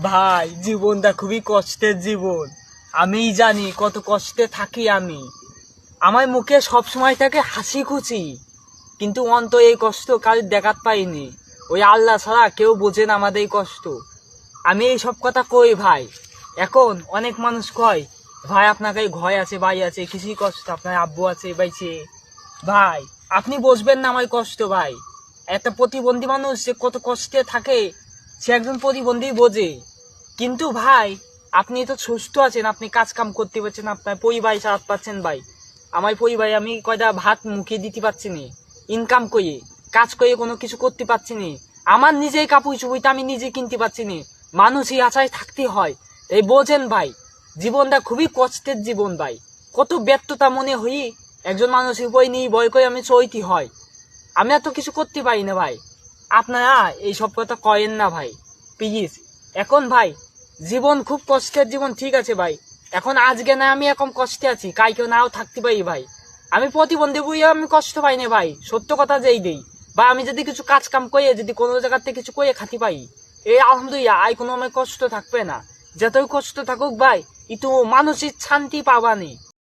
ভাই জীবনটা খুবই কষ্টের জীবন। আমিই জানি কত কষ্টে থাকি আমি। আমার মুখে সব সময় থাকে হাসি খুশি, কিন্তু অন্তর এই কষ্ট কারোর দেখাত পাইনি। ওই আল্লাহ ছাড়া কেউ বোঝে না আমাদের এই কষ্ট। আমি এই সব কথা কই ভাই। এখন অনেক মানুষ কয় ভাই আপনার এই ঘর আছে, বাড়ি আছে, কিছুই কষ্ট, আপনার আব্বু আছে বাইছে। ভাই আপনি বুঝবেন না আমার কষ্ট ভাই। একটা প্রতিবন্ধী মানুষ যে কত কষ্টে থাকে সে একজন প্রতিবন্ধী বোঝে। কিন্তু ভাই আপনি তো সুস্থ আছেন, আপনি কাজ কাম করতে পারছেন, আপনার পরিবার চালাতে পারছেন ভাই। আমার পরিবার আমি কয়টা ভাত মুখে দিতে পারছি না, ইনকাম করে কাজ করে কোনো কিছু করতে পারছি না। আমার নিজেই কাপড় চুপড়িতে আমি নিজে কিনতে পারছি না। মানুষই আশায় থাকতে হয়। এই বোঝেন ভাই, জীবনটা খুবই কষ্টের জীবন ভাই। কত ব্যর্থতা মনে হই একজন মানুষের বই নিয়ে বই করে আমি চইতে হয়। আমি এত কিছু করতে পারি না ভাই। আপনারা এই সব কথা কয়েন না ভাই প্লিজ। এখন ভাই জীবন খুব কষ্টের জীবন, ঠিক আছে ভাই। এখন আজকে না আমি এখন কষ্টে আছি, কালকেও নাও থাকতে পারি ভাই। আমি প্রতিবন্ধী বইও আমি কষ্ট পাই না ভাই, সত্য কথা যেই দেই। বা আমি যদি কিছু কাজ কাম করে যদি কোনো জায়গাতে কিছু করে খাতি পাই, এই আলহামদুলিল্লাহ, আই কোনো আমার কষ্ট থাকবে না। যতই কষ্ট থাকুক ভাই, একটু মানসিক শান্তি পাবানি।